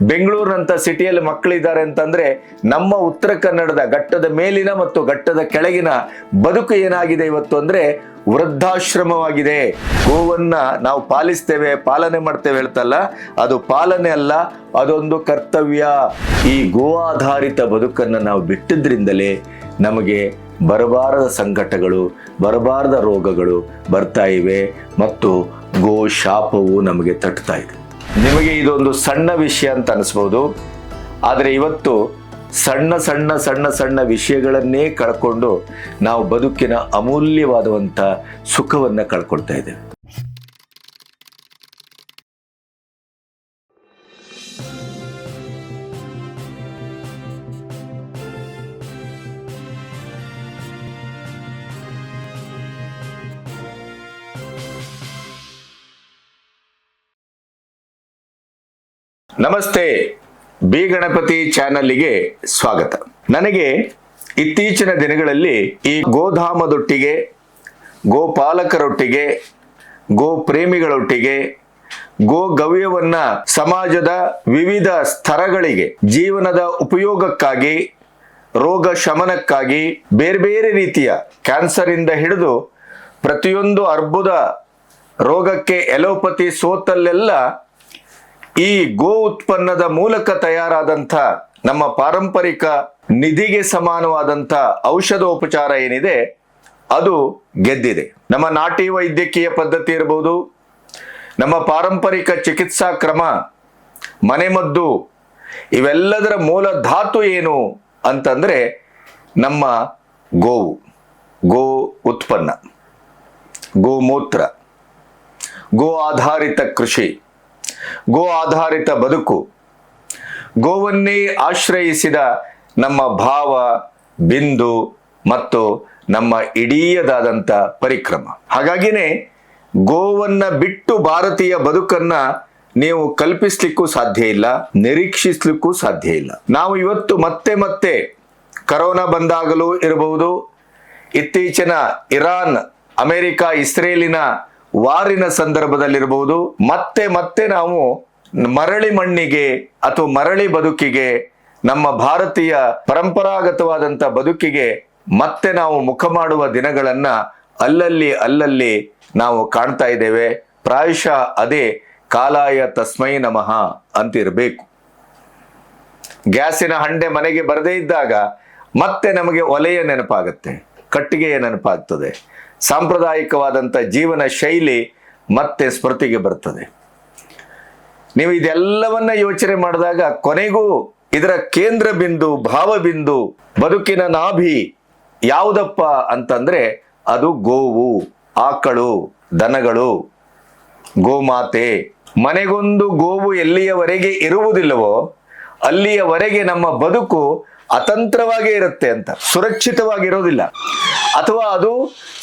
ಬೆಂಗಳೂರಿನಂತ ಸಿಟಿಯಲ್ಲಿ ಮಕ್ಕಳಿದ್ದಾರೆ ಅಂತಂದ್ರೆ ನಮ್ಮ ಉತ್ತರ ಕನ್ನಡದ ಘಟ್ಟದ ಮೇಲಿನ ಮತ್ತು ಘಟ್ಟದ ಕೆಳಗಿನ ಬದುಕು ಏನಾಗಿದೆ ಇವತ್ತು ಅಂದ್ರೆ ವೃದ್ಧಾಶ್ರಮವಾಗಿದೆ. ಗೋವನ್ನ ನಾವು ಪಾಲಿಸ್ತೇವೆ, ಪಾಲನೆ ಮಾಡ್ತೇವೆ ಹೇಳ್ತಲ್ಲ, ಅದು ಪಾಲನೆ ಅಲ್ಲ, ಅದೊಂದು ಕರ್ತವ್ಯ. ಈ ಗೋ ಆಧಾರಿತ ಬದುಕನ್ನು ನಾವು ಬಿಟ್ಟಿದ್ರಿಂದಲೇ ನಮಗೆ ಬರಬಾರದ ಸಂಕಟಗಳು, ಬರಬಾರದ ರೋಗಗಳು ಬರ್ತಾ ಇವೆ ಮತ್ತು ಗೋ ಶಾಪವು ನಮಗೆ ತಟ್ತಾ ಇದೆ. ನಿಮಗೆ ಇದೊಂದು ಸಣ್ಣ ವಿಷಯ ಅಂತ ಅನಿಸ್ಬೋದು, ಆದರೆ ಇವತ್ತು ಸಣ್ಣ ಸಣ್ಣ ಸಣ್ಣ ಸಣ್ಣ ವಿಷಯಗಳನ್ನೇ ಕಳ್ಕೊಂಡು ನಾವು ಬದುಕಿನ ಅಮೂಲ್ಯವಾದಂಥ ಸುಖವನ್ನು ಕಳ್ಕೊಳ್ತಾ ಇದ್ದೇವೆ. ನಮಸ್ತೆ, ಬಿ ಗಣಪತಿ ಚಾನಲ್ಗೆ ಸ್ವಾಗತ. ನನಗೆ ಇತ್ತೀಚಿನ ದಿನಗಳಲ್ಲಿ ಈ ಗೋಧಾಮದೊಟ್ಟಿಗೆ, ಗೋಪಾಲಕರೊಟ್ಟಿಗೆ, ಗೋ ಪ್ರೇಮಿಗಳೊಟ್ಟಿಗೆ, ಗೋ ಗವ್ಯವನ್ನ ಸಮಾಜದ ವಿವಿಧ ಸ್ತರಗಳಿಗೆ ಜೀವನದ ಉಪಯೋಗಕ್ಕಾಗಿ, ರೋಗ ಶಮನಕ್ಕಾಗಿ, ಬೇರೆ ಬೇರೆ ರೀತಿಯ ಕ್ಯಾನ್ಸರ್ ಇಂದ ಹಿಡಿದು ಪ್ರತಿಯೊಂದು ಅರ್ಬುದ ರೋಗಕ್ಕೆ ಎಲೋಪತಿ ಸೋತಲ್ಲೆಲ್ಲ ಈ ಗೋ ಉತ್ಪನ್ನದ ಮೂಲಕ ತಯಾರಾದಂಥ ನಮ್ಮ ಪಾರಂಪರಿಕ ನಿಧಿಗೆ ಸಮಾನವಾದಂಥ ಔಷಧೋಪಚಾರ ಏನಿದೆ ಅದು ಗೆದ್ದಿದೆ. ನಮ್ಮ ನಾಟಿ ವೈದ್ಯಕೀಯ ಪದ್ಧತಿ ಇರಬಹುದು, ನಮ್ಮ ಪಾರಂಪರಿಕ ಚಿಕಿತ್ಸಾ ಕ್ರಮ, ಮನೆಮದ್ದು, ಇವೆಲ್ಲದರ ಮೂಲ ಧಾತು ಏನು ಅಂತಂದ್ರೆ ನಮ್ಮ ಗೋವು, ಗೋ ಉತ್ಪನ್ನ, ಗೋಮೂತ್ರ, ಗೋ ಆಧಾರಿತ ಕೃಷಿ, ಗೋ ಆಧಾರಿತ ಬದುಕು, ಗೋವನ್ನೇ ಆಶ್ರಯಿಸಿದ ನಮ್ಮ ಭಾವ, ಬಿಂದು ಮತ್ತು ನಮ್ಮ ಇಡೀಯದಾದಂಥ ಪರಿಕ್ರಮ. ಹಾಗಾಗಿನೇ ಗೋವನ್ನ ಬಿಟ್ಟು ಭಾರತೀಯ ಬದುಕನ್ನ ನೀವು ಕಲ್ಪಿಸ್ಲಿಕ್ಕೂ ಸಾಧ್ಯ ಇಲ್ಲ, ನಿರೀಕ್ಷಿಸ್ಲಿಕ್ಕೂ ಸಾಧ್ಯ ಇಲ್ಲ. ನಾವು ಇವತ್ತು ಮತ್ತೆ ಮತ್ತೆ ಕರೋನಾ ಬಂದಾಗಲೂ ಇರಬಹುದು, ಇತ್ತೀಚಿನ ಇರಾನ್, ಅಮೆರಿಕ, ಇಸ್ರೇಲಿನ ವಾರಿನ ಸಂದರ್ಭದಲ್ಲಿರಬಹುದು, ಮತ್ತೆ ಮತ್ತೆ ನಾವು ಮರಳಿ ಮಣ್ಣಿಗೆ ಅಥವಾ ಮರಳಿ ಬದುಕಿಗೆ, ನಮ್ಮ ಭಾರತೀಯ ಪರಂಪರಾಗತವಾದಂಥ ಬದುಕಿಗೆ ಮತ್ತೆ ನಾವು ಮುಖ ಮಾಡುವ ದಿನಗಳನ್ನ ಅಲ್ಲಲ್ಲಿ ನಾವು ಕಾಣ್ತಾ ಇದ್ದೇವೆ. ಪ್ರಾಯಶಃ ಅದೇ ಕಾಲಾಯ ತಸ್ಮೈ ನಮಃ ಅಂತಿರಬೇಕು. ಗ್ಯಾಸಿನ ಹಂಡೆ ಮನೆಗೆ ಬರದೇ ಇದ್ದಾಗ ಮತ್ತೆ ನಮಗೆ ಒಲೆಯ ನೆನಪಾಗುತ್ತೆ, ಕಟ್ಟಿಗೆಯ ನೆನಪಾಗ್ತದೆ, ಸಾಂಪ್ರದಾಯಿಕವಾದಂಥ ಜೀವನ ಶೈಲಿ ಮತ್ತೆ ಸ್ಮೃತಿಗೆ ಬರ್ತದೆ. ನೀವು ಇದೆಲ್ಲವನ್ನ ಯೋಚನೆ ಮಾಡಿದಾಗ ಕೊನೆಗೂ ಇದರ ಕೇಂದ್ರ ಬಿಂದು, ಭಾವಬಿಂದು, ಬದುಕಿನ ನಾಭಿ ಯಾವುದಪ್ಪ ಅಂತಂದ್ರೆ ಅದು ಗೋವು, ಆಕಳು, ದನಗಳು, ಗೋಮಾತೆ. ಮನೆಗೊಂದು ಗೋವು ಎಲ್ಲಿಯವರೆಗೆ ಇರುವುದಿಲ್ಲವೋ ಅಲ್ಲಿಯವರೆಗೆ ನಮ್ಮ ಬದುಕು ಅತಂತ್ರವಾಗೇ ಇರುತ್ತೆ ಅಂತ, ಸುರಕ್ಷಿತವಾಗಿರೋದಿಲ್ಲ, ಅಥವಾ ಅದು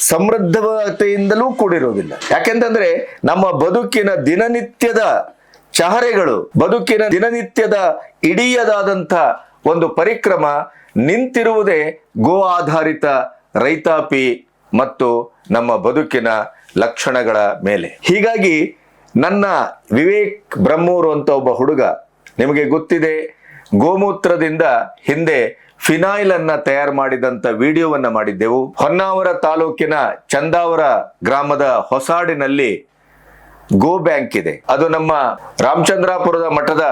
ಸಮೃದ್ಧತೆಯಿಂದಲೂ ಕೂಡಿರೋದಿಲ್ಲ. ಯಾಕೆಂತಂದ್ರೆ ನಮ್ಮ ಬದುಕಿನ ದಿನನಿತ್ಯದ ಚಹರೆಗಳು, ಬದುಕಿನ ದಿನನಿತ್ಯದ ಇಡೀಯದಾದಂಥ ಒಂದು ಪರಿಕ್ರಮ ನಿಂತಿರುವುದೇ ಗೋ ಆಧಾರಿತ ರೈತಾಪಿ ಮತ್ತು ನಮ್ಮ ಬದುಕಿನ ಲಕ್ಷಣಗಳ ಮೇಲೆ. ಹೀಗಾಗಿ ನನ್ನ ವಿವೇಕ್ ಬ್ರಹ್ಮೂರು ಅಂತ ಒಬ್ಬ ಹುಡುಗ, ನಿಮಗೆ ಗೊತ್ತಿದೆ, ಗೋಮೂತ್ರದಿಂದ ಹಿಂದೆ ಫಿನಾಯಿಲ್ ಅನ್ನ ತಯಾರು ಮಾಡಿದಂತ ವಿಡಿಯೋವನ್ನ ಮಾಡಿದ್ದೆವು. ಹೊನ್ನಾವರ ತಾಲೂಕಿನ ಚಂದಾವರ ಗ್ರಾಮದ ಹೊಸಾಡಿನಲ್ಲಿ ಗೋ ಬ್ಯಾಂಕ್ ಇದೆ. ಅದು ನಮ್ಮ ರಾಮಚಂದ್ರಾಪುರದ ಮಠದ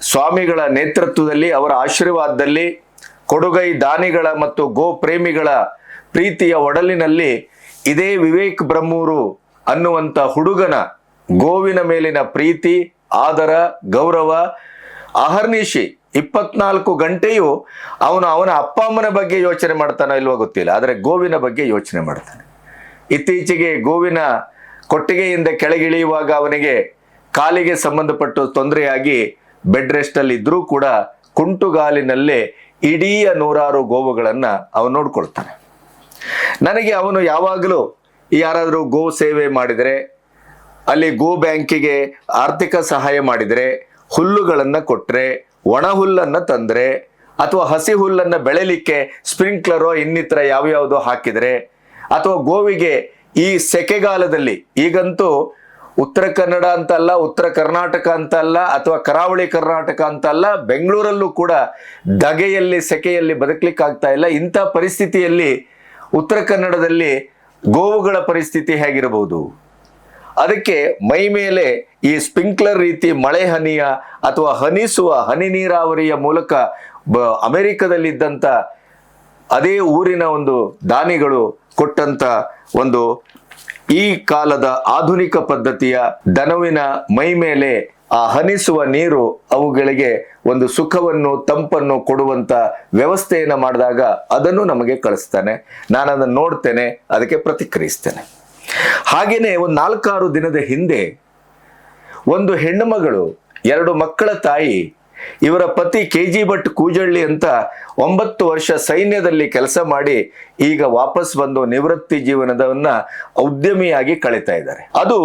ಸ್ವಾಮಿಗಳ ನೇತೃತ್ವದಲ್ಲಿ, ಅವರ ಆಶೀರ್ವಾದದಲ್ಲಿ, ಕೊಡುಗೈ ದಾನಿಗಳ ಮತ್ತು ಗೋ ಪ್ರೇಮಿಗಳ ಪ್ರೀತಿಯ ಒಡಲಿನಲ್ಲಿ ಇದೇ ವಿವೇಕ್ ಬ್ರಹ್ಮೂರು ಅನ್ನುವಂಥ ಹುಡುಗನ ಗೋವಿನ ಮೇಲಿನ ಪ್ರೀತಿ, ಆದರ, ಗೌರವ ಅಹರ್ನಿಶಿ 24 ಗಂಟೆಯೂ ಅವನ ಅಪ್ಪ ಅಮ್ಮನ ಬಗ್ಗೆ ಯೋಚನೆ ಮಾಡ್ತಾನೋ ಇಲ್ವೋ ಗೊತ್ತಿಲ್ಲ, ಆದರೆ ಗೋವಿನ ಬಗ್ಗೆ ಯೋಚನೆ ಮಾಡ್ತಾನೆ. ಇತ್ತೀಚೆಗೆ ಗೋವಿನ ಕೊಟ್ಟಿಗೆಯಿಂದ ಕೆಳಗಿಳಿಯುವಾಗ ಅವನಿಗೆ ಕಾಲಿಗೆ ಸಂಬಂಧಪಟ್ಟು ತೊಂದರೆಯಾಗಿ ಬೆಡ್ ರೆಸ್ಟ್ ಅಲ್ಲಿ ಇದ್ರೂ ಕೂಡ ಕುಂಟುಗಾಲಿನಲ್ಲೇ ಇಡೀ 100 ಗೋವುಗಳನ್ನ ಅವನು ನೋಡ್ಕೊಳ್ತಾನೆ. ನನಗೆ ಅವನು ಯಾವಾಗಲೂ ಯಾರಾದರೂ ಗೋ ಸೇವೆ ಮಾಡಿದರೆ, ಅಲ್ಲಿ ಗೋ ಬ್ಯಾಂಕಿಗೆ ಆರ್ಥಿಕ ಸಹಾಯ ಮಾಡಿದರೆ, ಹುಲ್ಲುಗಳನ್ನು ಕೊಟ್ಟರೆ, ಒಣ ಹುಲ್ಲನ್ನು ತಂದರೆ, ಅಥವಾ ಹಸಿ ಹುಲ್ಲನ್ನು ಬೆಳೆಯಲಿಕ್ಕೆ ಸ್ಪ್ರಿಂಕ್ಲರೋ ಇನ್ನಿತರ ಯಾವ್ಯಾವುದೋ ಹಾಕಿದರೆ, ಅಥವಾ ಗೋವಿಗೆ ಈ ಸೆಕೆಗಾಲದಲ್ಲಿ, ಈಗಂತೂ ಉತ್ತರ ಕನ್ನಡ ಅಂತ ಅಲ್ಲ, ಉತ್ತರ ಕರ್ನಾಟಕ ಅಂತ ಅಲ್ಲ, ಅಥವಾ ಕರಾವಳಿ ಕರ್ನಾಟಕ ಅಂತ ಅಲ್ಲ, ಬೆಂಗಳೂರಲ್ಲೂ ಕೂಡ ಧಗೆಯಲ್ಲಿ ಸೆಕೆಯಲ್ಲಿ ಬದುಕಲಿಕ್ಕೆ ಆಗ್ತಾ ಇಲ್ಲ. ಇಂಥ ಪರಿಸ್ಥಿತಿಯಲ್ಲಿ ಉತ್ತರ ಕನ್ನಡದಲ್ಲಿ ಗೋವುಗಳ ಪರಿಸ್ಥಿತಿ ಹೇಗಿರಬಹುದು? ಅದಕ್ಕೆ ಮೈ ಮೇಲೆ ಈ ಸ್ಪ್ರಿಂಕ್ಲರ್ ರೀತಿ ಮಳೆ ಹನಿಯ ಅಥವಾ ಹನಿಸುವ ಹನಿ ನೀರಾವರಿಯ ಮೂಲಕ ಅಮೆರಿಕದಲ್ಲಿದ್ದಂಥ ಅದೇ ಊರಿನ ಒಂದು ದಾನಿಗಳು ಕೊಟ್ಟಂತ ಒಂದು ಈ ಕಾಲದ ಆಧುನಿಕ ಪದ್ಧತಿಯ ದನವಿನ ಮೈ ಮೇಲೆ ಆ ಹನಿಸುವ ನೀರು ಅವುಗಳಿಗೆ ಒಂದು ಸುಖವನ್ನು ತಂಪನ್ನು ಕೊಡುವಂತ ವ್ಯವಸ್ಥೆಯನ್ನ ಮಾಡಿದಾಗ ಅದನ್ನು ನಮಗೆ ಕಳಿಸ್ತಾನೆ. ನಾನು ಅದನ್ನು ನೋಡ್ತೇನೆ, ಅದಕ್ಕೆ ಪ್ರತಿಕ್ರಿಯಿಸ್ತೇನೆ. ಹಾಗೇನೆ ಒಂದು 4-6 ದಿನದ ಹಿಂದೆ ಒಂದು ಹೆಣ್ಣು ಮಗಳು, 2 ಮಕ್ಕಳ ತಾಯಿ, ಇವರ ಪತಿ KG ಭಟ್ ಕೂಜಳ್ಳಿ ಅಂತ 9 ವರ್ಷ ಸೈನ್ಯದಲ್ಲಿ ಕೆಲಸ ಮಾಡಿ ಈಗ ವಾಪಸ್ ಬಂದು ನಿವೃತ್ತಿ ಜೀವನದವನ್ನ ಉದ್ಯಮಿಯಾಗಿ ಕಳೀತಾ ಇದ್ದಾರೆ. ಅದು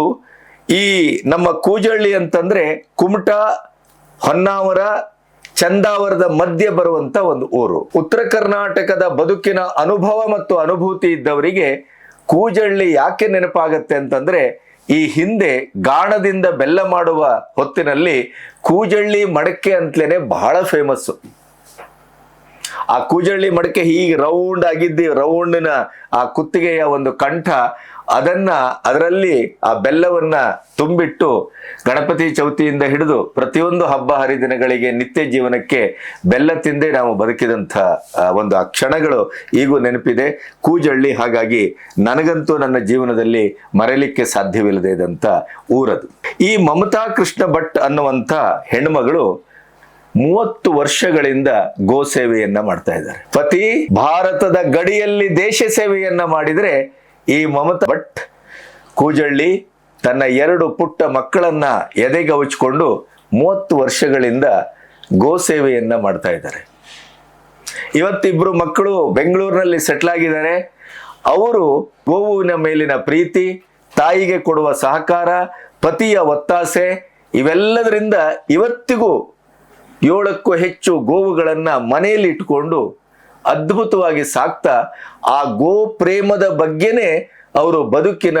ಈ ನಮ್ಮ ಕೂಜಳ್ಳಿ ಅಂತಂದ್ರೆ ಕುಮಟಾ, ಹೊನ್ನಾವರ, ಚಂದಾವರದ ಮಧ್ಯೆ ಬರುವಂತ ಒಂದು ಊರು. ಉತ್ತರ ಕರ್ನಾಟಕದ ಬದುಕಿನ ಅನುಭವ ಮತ್ತು ಅನುಭೂತಿ ಇದ್ದವರಿಗೆ ಕೂಜಳ್ಳಿ ಯಾಕೆ ನೆನಪಾಗತ್ತೆ ಅಂತಂದ್ರೆ, ಈ ಹಿಂದೆ ಗಾಣದಿಂದ ಬೆಲ್ಲ ಮಾಡುವ ಹೊತ್ತಿನಲ್ಲಿ ಕೂಜಳ್ಳಿ ಮಡಕೆ ಅಂತಲೇನೆ ಬಹಳ ಫೇಮಸ್ಸು. ಆ ಕೂಜಳ್ಳಿ ಮಡಕೆ ಹೀಗೆ ರೌಂಡ್ ಆಗಿದ್ದಿ, ರೌಂಡಿನ ಆ ಕುತ್ತಿಗೆಯ ಒಂದು ಕಂಠ, ಅದರಲ್ಲಿ ಆ ಬೆಲ್ಲವನ್ನ ತುಂಬಿಟ್ಟು ಗಣಪತಿ ಚೌತಿಯಿಂದ ಹಿಡಿದು ಪ್ರತಿಯೊಂದು ಹಬ್ಬ ಹರಿದಿನಗಳಿಗೆ ನಿತ್ಯ ಜೀವನಕ್ಕೆ ಬೆಲ್ಲ ತಿಂದೇ ನಾವು ಬದುಕಿದಂಥ ಒಂದು ಆ ಕ್ಷಣಗಳು ಈಗೂ ನೆನಪಿದೆ. ಕೂಜಳ್ಳಿ ಹಾಗಾಗಿ ನನಗಂತೂ ನನ್ನ ಜೀವನದಲ್ಲಿ ಮರೆಯಲಿಕ್ಕೆ ಸಾಧ್ಯವಿಲ್ಲದೆ ಇದ್ದಂಥ ಊರದು. ಈ ಮಮತಾ ಕೃಷ್ಣ ಭಟ್ ಅನ್ನುವಂಥ ಹೆಣ್ಮಗಳು 30 ವರ್ಷಗಳಿಂದ ಗೋ ಸೇವೆಯನ್ನ ಮಾಡ್ತಾ ಇದ್ದಾರೆ. ಪತಿ ಭಾರತದ ಗಡಿಯಲ್ಲಿ ದೇಶ ಸೇವೆಯನ್ನ ಮಾಡಿದ್ರೆ, ಈ ಮಮತಾ ಭಟ್ ಕೂಜಳ್ಳಿ ತನ್ನ 2 ಪುಟ್ಟ ಮಕ್ಕಳನ್ನ ಎದೆಗವಚಿಕೊಂಡು 30 ವರ್ಷಗಳಿಂದ ಗೋ ಸೇವೆಯನ್ನ ಮಾಡ್ತಾ ಇದ್ದಾರೆ. ಇವತ್ತಿಬ್ರು ಮಕ್ಕಳು ಬೆಂಗಳೂರಿನಲ್ಲಿ ಸೆಟ್ಲ್ ಆಗಿದ್ದಾರೆ. ಅವರು ಗೋವಿನ ಮೇಲಿನ ಪ್ರೀತಿ, ತಾಯಿಗೆ ಕೊಡುವ ಸಹಕಾರ, ಪತಿಯ ಒತ್ತಾಸೆ ಇವೆಲ್ಲದರಿಂದ ಇವತ್ತಿಗೂ 7ಕ್ಕೂ ಹೆಚ್ಚು ಗೋವುಗಳನ್ನ ಮನೆಯಲ್ಲಿ ಇಟ್ಕೊಂಡು ಅದ್ಭುತವಾಗಿ ಸಾಕ್ತಾ ಆ ಗೋ ಪ್ರೇಮದ ಬಗ್ಗೆನೇ ಅವರು ಬದುಕಿನ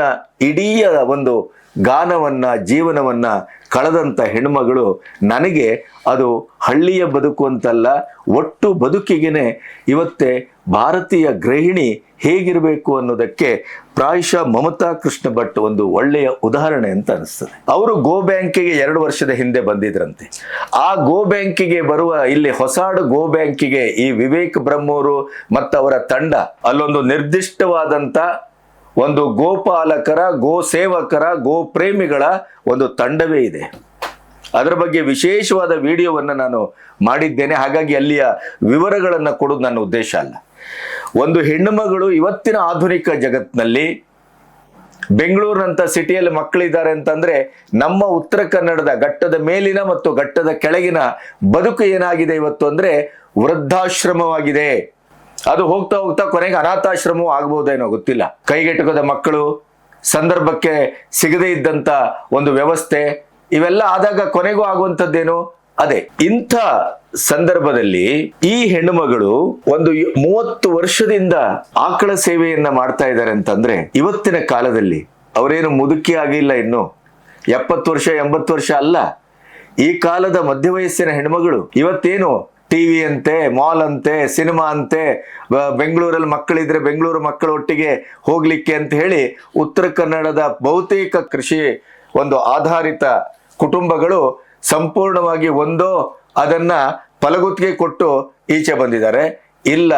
ಇಡೀ ಒಂದು ಗಾನವನ್ನ ಜೀವನವನ್ನ ಕಳೆದಂತ ಹೆಣ್ಮಗಳು. ನನಗೆ ಅದು ಹಳ್ಳಿಯ ಬದುಕು ಅಂತಲ್ಲ, ಒಟ್ಟು ಬದುಕಿಗೆನೆ ಇವತ್ತೇ ಭಾರತೀಯ ಗೃಹಿಣಿ ಹೇಗಿರಬೇಕು ಅನ್ನೋದಕ್ಕೆ ಪ್ರಾಯಶಃ ಮಮತಾ ಕೃಷ್ಣ ಭಟ್ ಒಂದು ಒಳ್ಳೆಯ ಉದಾಹರಣೆ ಅಂತ ಅನಿಸ್ತದೆ. ಅವರು ಗೋ ಬ್ಯಾಂಕಿಗೆ 2 ವರ್ಷದ ಹಿಂದೆ ಬಂದಿದ್ರಂತೆ. ಆ ಗೋ ಬ್ಯಾಂಕಿಗೆ ಬರುವ, ಇಲ್ಲಿ ಹೊಸಾಡು ಗೋ ಬ್ಯಾಂಕಿಗೆ ಈ ವಿವೇಕ್ ಬ್ರಹ್ಮೂರು ಮತ್ತು ಅವರ ತಂಡ, ಅಲ್ಲೊಂದು ನಿರ್ದಿಷ್ಟವಾದಂತ ಒಂದು ಗೋಪಾಲಕರ, ಗೋ ಸೇವಕರ, ಗೋ ಪ್ರೇಮಿಗಳ ಒಂದು ತಂಡವೇ ಇದೆ. ಅದರ ಬಗ್ಗೆ ವಿಶೇಷವಾದ ವಿಡಿಯೋವನ್ನು ನಾನು ಮಾಡಿದ್ದೇನೆ. ಹಾಗಾಗಿ ಅಲ್ಲಿಯ ವಿವರಗಳನ್ನು ಕೊಡೋದು ನನ್ನ ಉದ್ದೇಶ ಅಲ್ಲ. ಒಂದು ಹೆಣ್ಣು ಮಗಳು ಇವತ್ತಿನ ಆಧುನಿಕ ಜಗತ್ತಿನಲ್ಲಿ ಬೆಂಗಳೂರಿನಂತ ಸಿಟಿಯಲ್ಲಿ ಮಕ್ಕಳಿದ್ದಾರೆ ಅಂತಂದ್ರೆ, ನಮ್ಮ ಉತ್ತರ ಕನ್ನಡದ ಘಟ್ಟದ ಮೇಲಿನ ಮತ್ತು ಘಟ್ಟದ ಕೆಳಗಿನ ಬದುಕು ಏನಾಗಿದೆ ಇವತ್ತು ಅಂದ್ರೆ ವೃದ್ಧಾಶ್ರಮವಾಗಿದೆ. ಅದು ಹೋಗ್ತಾ ಹೋಗ್ತಾ ಕೊನೆಗೆ ಅನಾಥಾಶ್ರಮವೂ ಆಗ್ಬಹುದೇನೋ ಗೊತ್ತಿಲ್ಲ. ಕೈಗೆಟುಕದ ಮಕ್ಕಳು, ಸಂದರ್ಭಕ್ಕೆ ಸಿಗದೇ ಇದ್ದಂತ ಒಂದು ವ್ಯವಸ್ಥೆ, ಇವೆಲ್ಲ ಆದಾಗ ಕೊನೆಗೂ ಆಗುವಂಥದ್ದೇನು ಅದೇ. ಇಂಥ ಸಂದರ್ಭದಲ್ಲಿ ಈ ಹೆಣ್ಣುಮಗಳು ಒಂದು 30 ವರ್ಷದಿಂದ ಆಕಳ ಸೇವೆಯನ್ನ ಮಾಡ್ತಾ ಇದ್ದಾರೆ ಅಂತಂದ್ರೆ, ಇವತ್ತಿನ ಕಾಲದಲ್ಲಿ ಅವರೇನು ಮುದುಕಿ ಆಗಿಲ್ಲ, ಇನ್ನು 70 ವರ್ಷ 80 ವರ್ಷ ಅಲ್ಲ. ಈ ಕಾಲದ ಮಧ್ಯವಯಸ್ಸಿನ ಹೆಣ್ಮಗಳು ಇವತ್ತೇನು ಟಿವಿ ಅಂತೆ, ಮಾಲ್ ಅಂತೆ, ಸಿನಿಮಾ ಅಂತೆ, ಬೆಂಗಳೂರಲ್ಲಿ ಮಕ್ಕಳಿದ್ರೆ ಬೆಂಗಳೂರು ಮಕ್ಕಳ ಒಟ್ಟಿಗೆ ಹೋಗ್ಲಿಕ್ಕೆ ಅಂತ ಹೇಳಿ ಉತ್ತರ ಕನ್ನಡದ ಬಹುತೇಕ ಕೃಷಿ ಒಂದು ಆಧಾರಿತ ಕುಟುಂಬಗಳು ಸಂಪೂರ್ಣವಾಗಿ ಒಂದೋ ಅದನ್ನ ಫಲಗುತ್ತಿಗೆ ಕೊಟ್ಟು ಈಚೆ ಬಂದಿದ್ದಾರೆ, ಇಲ್ಲ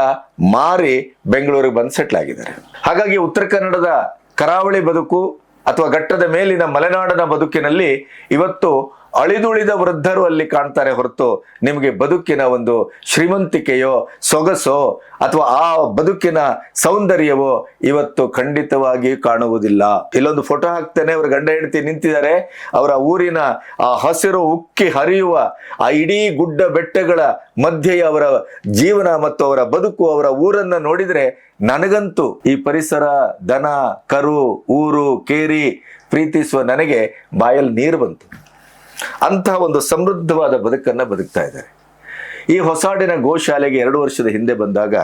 ಮಾರಿ ಬೆಂಗಳೂರಿಗೆ ಬಂದು ಸೆಟ್ಲ್ ಆಗಿದ್ದಾರೆ. ಹಾಗಾಗಿ ಉತ್ತರ ಕನ್ನಡದ ಕರಾವಳಿ ಬದುಕು ಅಥವಾ ಘಟ್ಟದ ಮೇಲಿನ ಮಲೆನಾಡಿನ ಬದುಕಿನಲ್ಲಿ ಇವತ್ತು ಅಳಿದುಳಿದ ವೃದ್ಧರು ಅಲ್ಲಿ ಕಾಣ್ತಾರೆ ಹೊರತು ನಿಮಗೆ ಬದುಕಿನ ಒಂದು ಶ್ರೀಮಂತಿಕೆಯೋ ಸೊಗಸೋ ಅಥವಾ ಆ ಬದುಕಿನ ಸೌಂದರ್ಯವೋ ಇವತ್ತು ಖಂಡಿತವಾಗಿ ಕಾಣುವುದಿಲ್ಲ. ಇಲ್ಲೊಂದು ಫೋಟೋ ಹಾಕ್ತೇನೆ, ಅವರ ಗಂಡ ಹೆಂಡತಿ ನಿಂತಿದ್ದಾರೆ. ಅವರ ಊರಿನ ಆ ಹಸಿರು ಉಕ್ಕಿ ಹರಿಯುವ ಆ ಇಡೀ ಗುಡ್ಡ ಬೆಟ್ಟಗಳ ಮಧ್ಯೆ ಅವರ ಜೀವನ ಮತ್ತು ಅವರ ಬದುಕು, ಅವರ ಊರನ್ನ ನೋಡಿದ್ರೆ ನನಗಂತೂ ಈ ಪರಿಸರ, ದನ, ಕರು, ಊರು, ಕೇರಿ ಪ್ರೀತಿಸುವ ನನಗೆ ಬಾಯಲ್ಲಿ ನೀರು ಬಂತು. ಅಂತಹ ಒಂದು ಸಮೃದ್ಧವಾದ ಬದುಕನ್ನ ಬದುಕ್ತಾ ಇದ್ದಾರೆ. ಈ ಹೊಸಾಡಿನ ಗೋಶಾಲೆಗೆ 2 ವರ್ಷದ ಹಿಂದೆ ಬಂದಾಗ